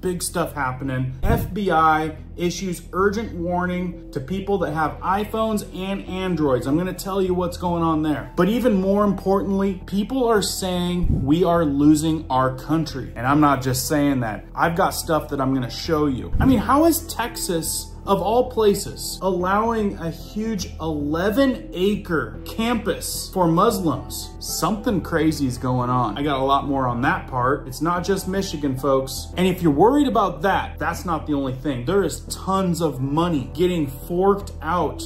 Big stuff happening. FBI issues urgent warning to people that have iPhones and Androids. I'm gonna tell you what's going on there. But even more importantly, people are saying we are losing our country. And I'm not just saying that. I've got stuff that I'm gonna show you. I mean, how is Texas, of all places, allowing a huge 11-acre campus for Muslims? Something crazy is going on. I got a lot more on that part. It's not just Michigan, folks. And if you're worried about that, that's not the only thing. There is tons of money getting forked out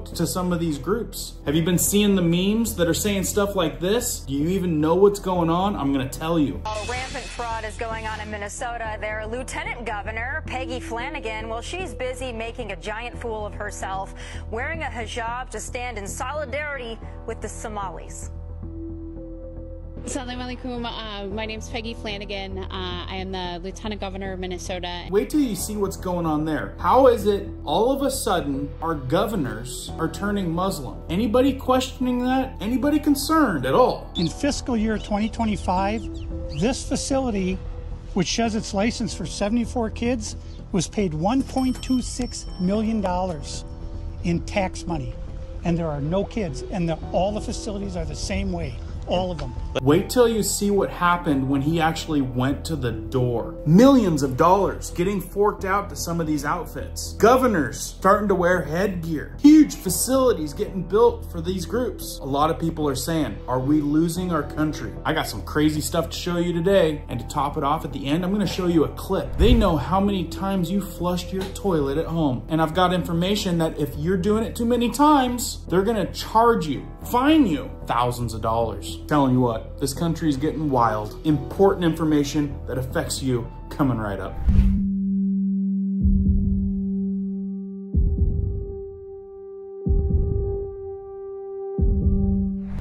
to some of these groups. Have you been seeing the memes that are saying stuff like this? Do you even know what's going on? I'm gonna tell you. Rampant fraud is going on in Minnesota. Their Lieutenant Governor, Peggy Flanagan, well, she's busy making a giant fool of herself, wearing a hijab to stand in solidarity with the Somalis. Assalamu alaikum. My name's Peggy Flanagan. I am the Lieutenant Governor of Minnesota. Wait till you see what's going on there. How is it all of a sudden our governors are turning Muslim? Anybody questioning that? Anybody concerned at all? In fiscal year 2025, this facility, which has its license for 74 kids, was paid $1.26 million in tax money. And there are no kids, and all the facilities are the same way. All of them. Wait till you see what happened when he actually went to the door. Millions of dollars getting forked out to some of these outfits. Governors starting to wear headgear. Huge facilities getting built for these groups. A lot of people are saying, are we losing our country? I got some crazy stuff to show you today. And to top it off at the end, I'm gonna show you a clip. They know how many times you flushed your toilet at home. And I've got information that if you're doing it too many times, they're gonna charge you, fine you thousands of dollars. Telling you what, this country is getting wild. Important information that affects you coming right up.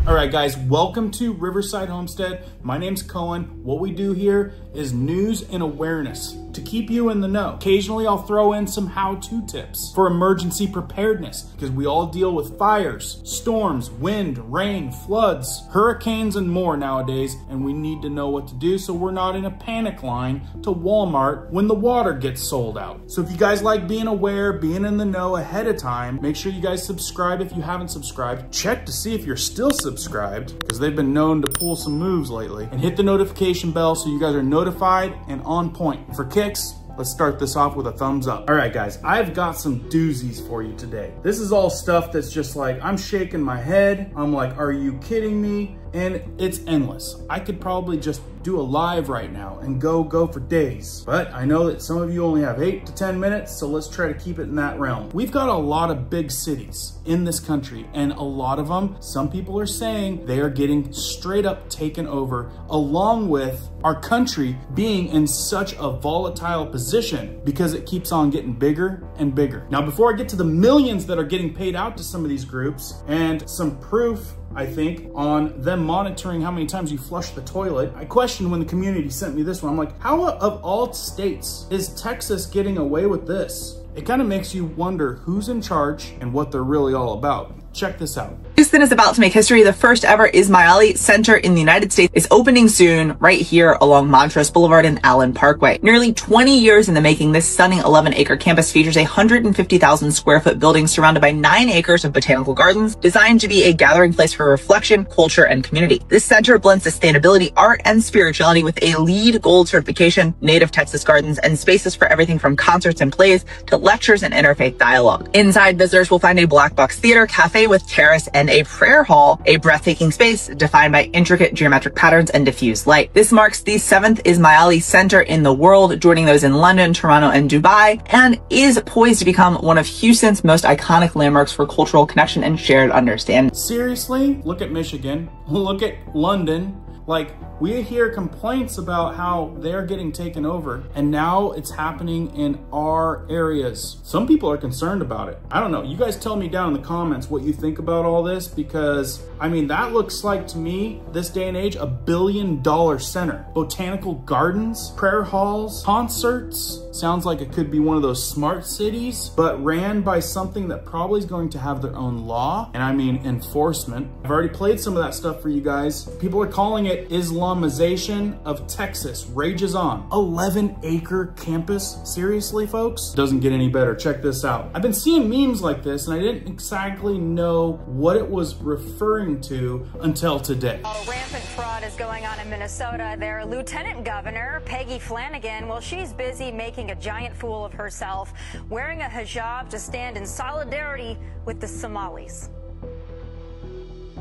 All right, guys, welcome to Riverside Homestead. My name's Cohen. What we do here is news and awareness to keep you in the know. Occasionally, I'll throw in some how-to tips for emergency preparedness because we all deal with fires, storms, wind, rain, floods, hurricanes, and more nowadays, and we need to know what to do so we're not in a panic line to Walmart when the water gets sold out. So if you guys like being aware, being in the know ahead of time, make sure you guys subscribe if you haven't subscribed. Check to see if you're still subscribed because they've been known to pull some moves lately, and hit the notification bell so you guys are notified and on point. For kicks, let's start this off with a thumbs up. All right, guys, I've got some doozies for you today. This is all stuff that's just like, I'm shaking my head. I'm like, are you kidding me? And it's endless. I could probably just do a live right now and go for days. But I know that some of you only have 8 to 10 minutes, so let's try to keep it in that realm. We've got a lot of big cities in this country, and a lot of them, some people are saying they are getting straight up taken over, along with our country being in such a volatile position because it keeps on getting bigger and bigger. Now, before I get to the millions that are getting paid out to some of these groups and some proof, I think, on them monitoring how many times you flush the toilet, I questioned when the community sent me this one. I'm like, how of all states is Texas getting away with this? It kind of makes you wonder who's in charge and what they're really all about. Check this out. Houston is about to make history. The first ever Ismaili Center in the United States is opening soon right here along Montrose Boulevard and Allen Parkway. Nearly 20 years in the making, this stunning 11-acre campus features a 150,000 square foot building surrounded by 9 acres of botanical gardens designed to be a gathering place for reflection, culture, and community. This center blends sustainability, art, and spirituality with a LEED Gold certification, native Texas gardens, and spaces for everything from concerts and plays to lectures and interfaith dialogue. Inside, visitors will find a black box theater, cafe with terrace, and a prayer hall, a breathtaking space defined by intricate geometric patterns and diffused light. This marks the 7th Ismaili Center in the world, joining those in London, Toronto, and Dubai, and is poised to become one of Houston's most iconic landmarks for cultural connection and shared understanding. Seriously? Look at Michigan. Look at London. Like, we hear complaints about how they're getting taken over, and now it's happening in our areas. Some people are concerned about it. I don't know. You guys tell me down in the comments what you think about all this, because, I mean, that looks like, to me, this day and age, $1 billion center. Botanical gardens, prayer halls, concerts. Sounds like it could be one of those smart cities, but ran by something that probably is going to have their own law, and I mean enforcement. I've already played some of that stuff for you guys. People are calling it quiet Islamization of Texas rages on. 11-acre campus? Seriously, folks? Doesn't get any better. Check this out. I've been seeing memes like this and I didn't exactly know what it was referring to until today. Rampant fraud is going on in Minnesota. Their Lieutenant Governor, Peggy Flanagan, well, she's busy making a giant fool of herself, wearing a hijab to stand in solidarity with the Somalis.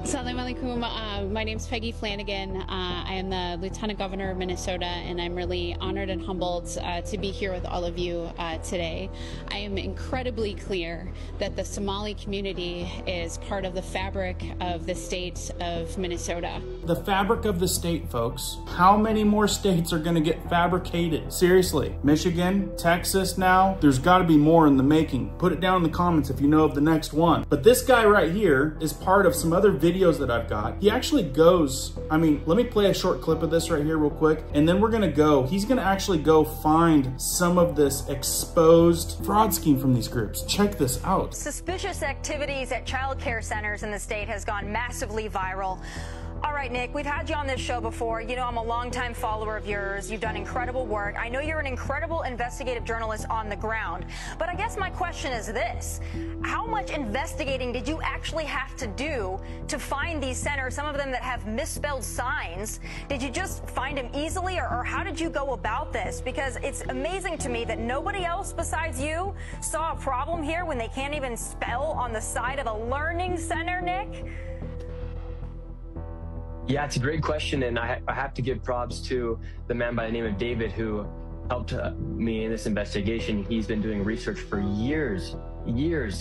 Assalamu alaikum. My name's Peggy Flanagan. I am the Lieutenant Governor of Minnesota, and I'm really honored and humbled to be here with all of you today. I am incredibly clear that the Somali community is part of the fabric of the state of Minnesota. The fabric of the state, folks. How many more states are going to get fabricated? Seriously, Michigan, Texas now? There's got to be more in the making. Put it down in the comments if you know of the next one. But this guy right here is part of some other videos that I've got. He actually goes, let me play a short clip of this right here real quick, and then he's gonna actually go find some of this exposed fraud scheme from these groups. Check this out. Suspicious activities at child care centers in the state has gone massively viral. All right, Nick, we've had you on this show before. You know, I'm a longtime follower of yours. You've done incredible work. I know you're an incredible investigative journalist on the ground. But I guess my question is this. How much investigating did you actually have to do to find these centers, some of them that have misspelled signs? Did you just find them easily, or how did you go about this? Because it's amazing to me that nobody else besides you saw a problem here when they can't even spell on the side of a learning center, Nick. Yeah, it's a great question, and I have to give props to the man by the name of David who helped me in this investigation. He's been doing research for years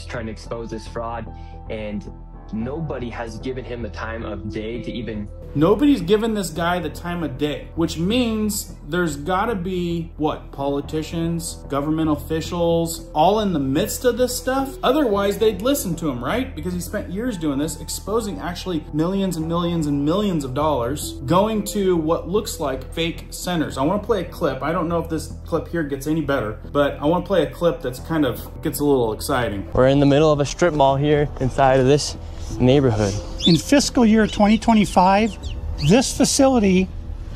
trying to expose this fraud, and nobody has given him the time of day to even... Nobody's given this guy the time of day, which means there's gotta be, what, politicians, government officials, all in the midst of this stuff? Otherwise, they'd listen to him, right? Because he spent years doing this, exposing actually millions and millions and millions of dollars going to what looks like fake centers. I wanna play a clip. I don't know if this clip here gets any better, but I wanna play a clip that's kind of gets a little exciting. We're in the middle of a strip mall here inside of this neighborhood. In fiscal year 2025, this facility,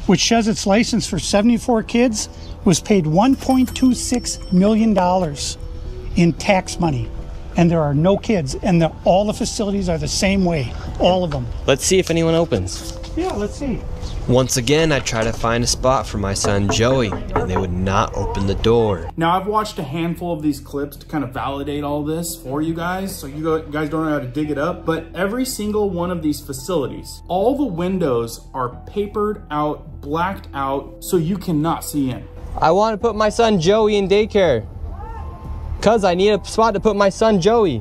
which has its license for 74 kids, was paid $1.26 million in tax money. And there are no kids, and all the facilities are the same way, all of them. Let's see if anyone opens. Yeah, let's see. Once again, I try to find a spot for my son Joey, and they would not open the door. Now, I've watched a handful of these clips to kind of validate all this for you guys, so you guys don't know how to dig it up, but every single one of these facilities, all the windows are papered out, blacked out, so you cannot see in. I want to put my son Joey in daycare, because I need a spot to put my son Joey.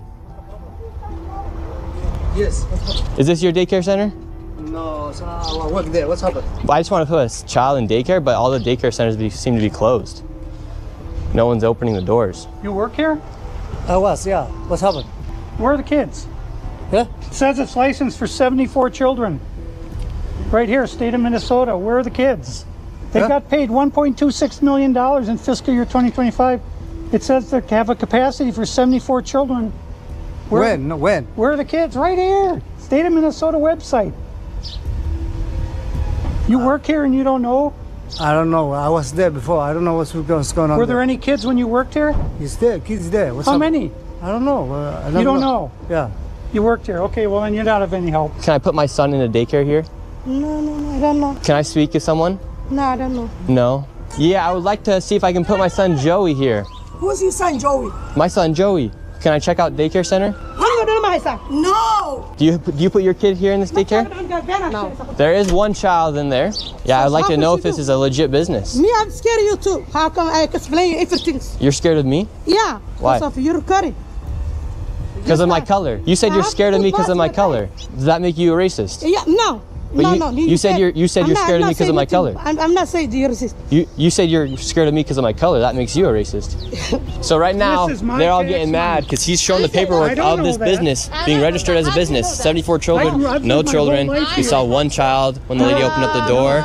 Yes. Is this your daycare center? No, so I work there. What's happened? I just want to put a child in daycare, but all the daycare centers seem to be closed. No one's opening the doors. You work here? I was, yeah. What's happened? Where are the kids? Yeah? It says it's licensed for 74 children. Right here, state of Minnesota. Where are the kids? They got paid $1.26 million in fiscal year 2025. It says they have a capacity for 74 children. When? Where are the kids? Right here. State of Minnesota website. You work here and you don't know? I don't know. I was there before. I don't know what's going on. Were there any kids when you worked here? He's there. Kids there. How many? I don't know. You don't know? Yeah. You worked here. Okay, well then you're not of any help. Can I put my son in a daycare here? No, I don't know. Can I speak to someone? No, I don't know. No? Yeah, I would like to see if I can put my son Joey here. Who's your son, Joey? My son Joey. Can I check out daycare center? No! Do you put your kid here in this daycare? No. There is one child in there. Yeah, I'd like to know if this is a legit business. Me, I'm scared of you too. How come I explain everything? You're scared of me? Yeah. Why? Because of your curry. Because of my color. You said you're scared of me because of my color. Does that make you a racist? Yeah, no. But no. You said you're scared of me because of my color. I'm not saying you're racist. You said you're scared of me because of my color. That makes you a racist. So right now they're all getting mad because he's showing the paperwork of this business being registered as a business. 74 children, no children. We saw one child when the lady opened up the door.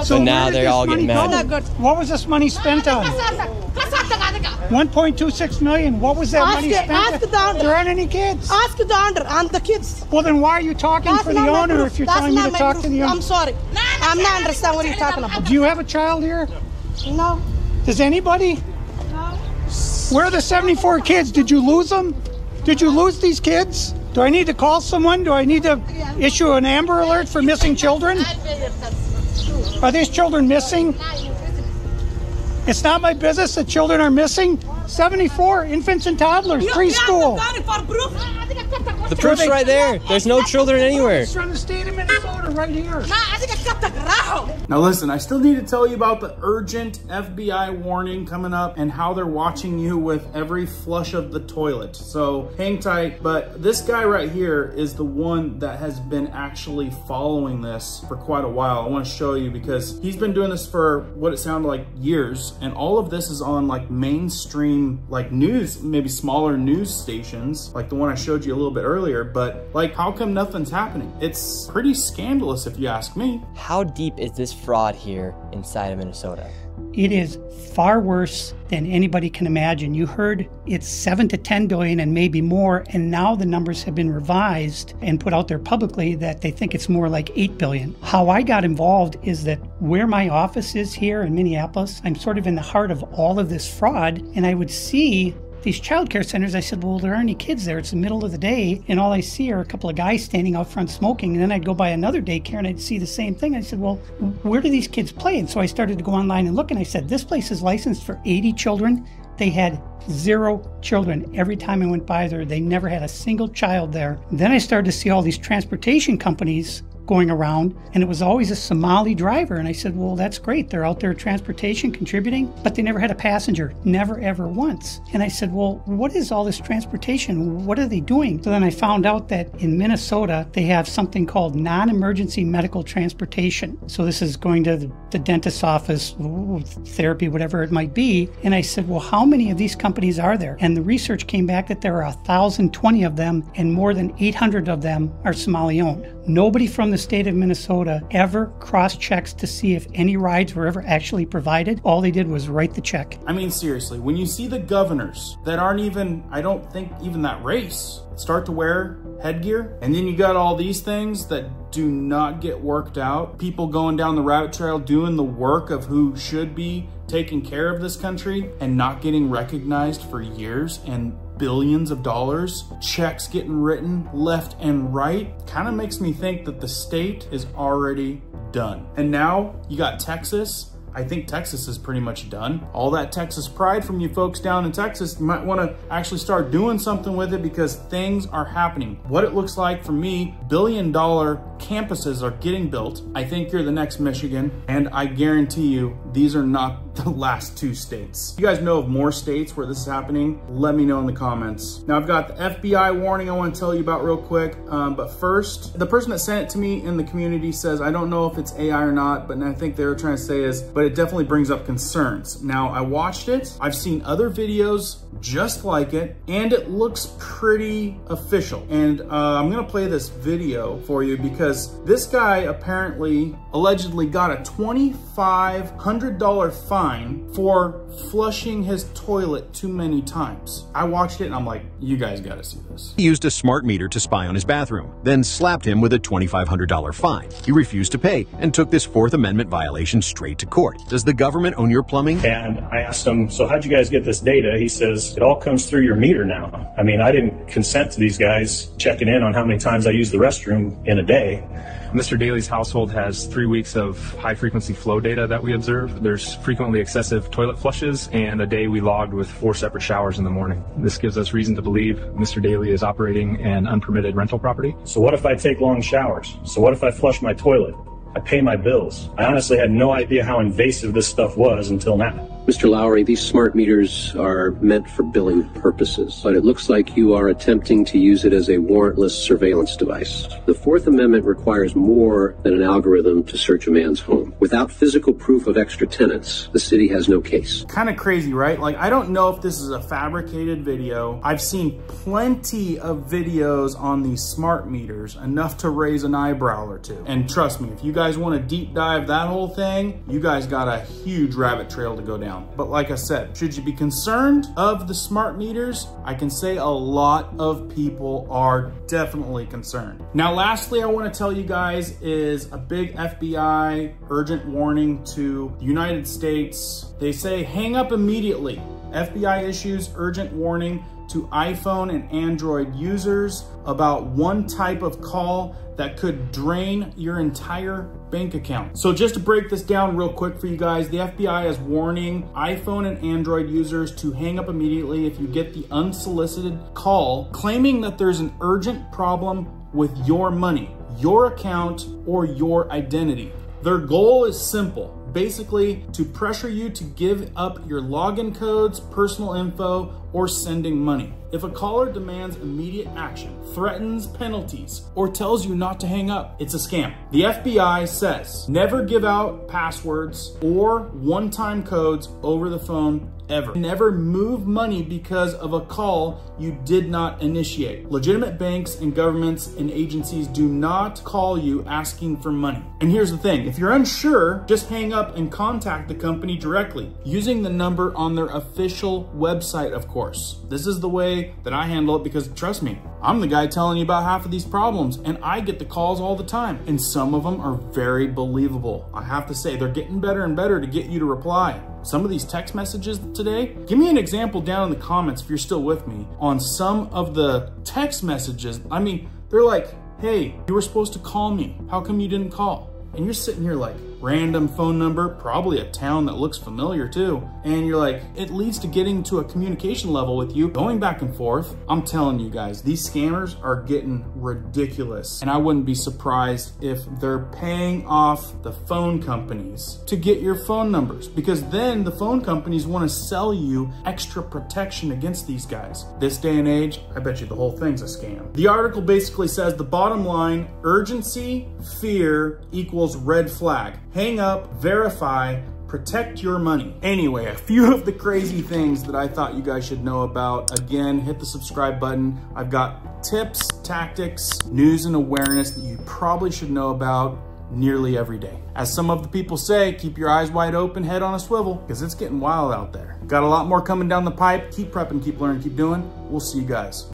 So now they're all getting mad. What was this money spent on? 1.26 million. What was that money spent on? There aren't any kids. Ask the owner and the kids. Well, then why are you talking for the owner if you're telling me to talk to the owner? I'm sorry. I'm not understand what you're talking about. Do you have a child here? No. Does anybody? No. Where are the 74 kids? Did you lose them? Did you lose these kids? Do I need to call someone? Do I need to issue an Amber Alert for missing children? Are these children missing? It's not my business that children are missing. 74 infants and toddlers, preschool. The proof's right there. There's no children anywhere. It's from the state of Minnesota right here. Now listen, I still need to tell you about the urgent FBI warning coming up and how they're watching you with every flush of the toilet. So hang tight, but this guy right here is the one that has been actually following this for quite a while. I want to show you because he's been doing this for what it sounded like years, and all of this is on like mainstream like news, maybe smaller news stations like the one I showed you a little bit earlier, but like how come nothing's happening? It's pretty scandalous if you ask me. How deep is this fraud here inside of Minnesota? It is far worse than anybody can imagine. You heard it's 7 to 10 billion and maybe more, and now the numbers have been revised and put out there publicly that they think it's more like 8 billion. How I got involved is that where my office is here in Minneapolis, I'm sort of in the heart of all of this fraud, and I would see these childcare centers. I said, well, there aren't any kids there. It's the middle of the day, and all I see are a couple of guys standing out front smoking. And then I'd go by another daycare and I'd see the same thing. I said, well, where do these kids play? And so I started to go online and look, and I said, this place is licensed for 80 children. They had 0 children. Every time I went by there, they never had a single child there. Then I started to see all these transportation companies going around, and it was always a Somali driver. And I said, well, that's great. They're out there transportation contributing, but they never had a passenger, never ever once. And I said, well, what is all this transportation? What are they doing? So then I found out that in Minnesota, they have something called non-emergency medical transportation. So this is going to the dentist's office, therapy, whatever it might be. And I said, well, how many of these companies are there? And the research came back that there are 1,020 of them, and more than 800 of them are Somali owned. Nobody from the state of Minnesota ever cross-checks to see if any rides were ever actually provided. All they did was write the check. I mean, seriously, when you see the governors that aren't even, I don't think even that race, start to wear headgear, and then you got all these things that do not get worked out, people going down the rabbit trail doing the work of who should be taking care of this country and not getting recognized for years, and billions of dollars, checks getting written left and right, kind of makes me think that the state is already done. And now you got Texas. I think Texas is pretty much done. All that Texas pride from you folks down in Texas, you might want to actually start doing something with it, because things are happening. What it looks like for me, billion-dollar campuses are getting built. I think you're the next Michigan, and I guarantee you these are not the last 2 states. If you guys know of more states where this is happening, let me know in the comments. Now I've got the FBI warning I want to tell you about real quick, but first, the person that sent it to me in the community says, I don't know if it's AI or not, but I think they were trying to say is, but it definitely brings up concerns. Now I watched it, I've seen other videos just like it, and it looks pretty official. And I'm gonna play this video for you because this guy apparently allegedly got a $2,500 fine for flushing his toilet too many times. I watched it and I'm like, you guys gotta see this. He used a smart meter to spy on his bathroom, then slapped him with a $2,500 fine. He refused to pay and took this 4th Amendment violation straight to court. Does the government own your plumbing? And I asked him, so how'd you guys get this data? He says, it all comes through your meter now. I mean, I didn't consent to these guys checking in on how many times I use the restroom in a day. Mr. Daly's household has 3 weeks of high-frequency flow data that we observe. There's frequently excessive toilet flushes, and a day we logged with 4 separate showers in the morning. This gives us reason to believe Mr. Daly is operating an unpermitted rental property. So what if I take long showers? So what if I flush my toilet? I pay my bills. I honestly had no idea how invasive this stuff was until now. Mr. Lowry, these smart meters are meant for billing purposes, but it looks like you are attempting to use it as a warrantless surveillance device. The Fourth Amendment requires more than an algorithm to search a man's home. Without physical proof of extra tenants, the city has no case. Kind of crazy, right? Like, I don't know if this is a fabricated video. I've seen plenty of videos on these smart meters, enough to raise an eyebrow or two. And trust me, if you guys want to deep dive that whole thing, you guys got a huge rabbit trail to go down. But like I said, should you be concerned of the smart meters? I can say a lot of people are definitely concerned. Now, lastly, I want to tell you guys is a big FBI urgent warning to the United States. They say hang up immediately. FBI issues urgent warning to iPhone and Android users about one type of call that could drain your entire bank account. So just to break this down real quick for you guys, the FBI is warning iPhone and Android users to hang up immediately if you get the unsolicited call claiming that there's an urgent problem with your money, your account, or your identity. Their goal is simple. Basically, to pressure you to give up your login codes, personal info, or sending money. If a caller demands immediate action, threatens penalties, or tells you not to hang up, it's a scam. The FBI says never give out passwords or one-time codes over the phone ever. Never move money because of a call you did not initiate. Legitimate banks and governments and agencies do not call you asking for money. And here's the thing, if you're unsure, just hang up and contact the company directly using the number on their official website, of course. This is the way that I handle it because trust me, I'm the guy telling you about half of these problems and I get the calls all the time. And some of them are very believable. I have to say, they're getting better and better to get you to reply. Some of these text messages today, give me an example down in the comments if you're still with me on some of the text messages. I mean, they're like, hey, you were supposed to call me. How come you didn't call? And you're sitting here like, random phone number, probably a town that looks familiar too. And you're like, it leads to getting to a communication level with you, going back and forth. I'm telling you guys, these scammers are getting ridiculous. And I wouldn't be surprised if they're paying off the phone companies to get your phone numbers, because then the phone companies want to sell you extra protection against these guys. This day and age, I bet you the whole thing's a scam. The article basically says the bottom line, urgency, fear equals red flag. Hang up, verify, protect your money. Anyway, a few of the crazy things that I thought you guys should know about. Again, hit the subscribe button. I've got tips, tactics, news, and awareness that you probably should know about nearly every day. As some of the people say, keep your eyes wide open, head on a swivel, because it's getting wild out there. Got a lot more coming down the pipe. Keep prepping, keep learning, keep doing. We'll see you guys.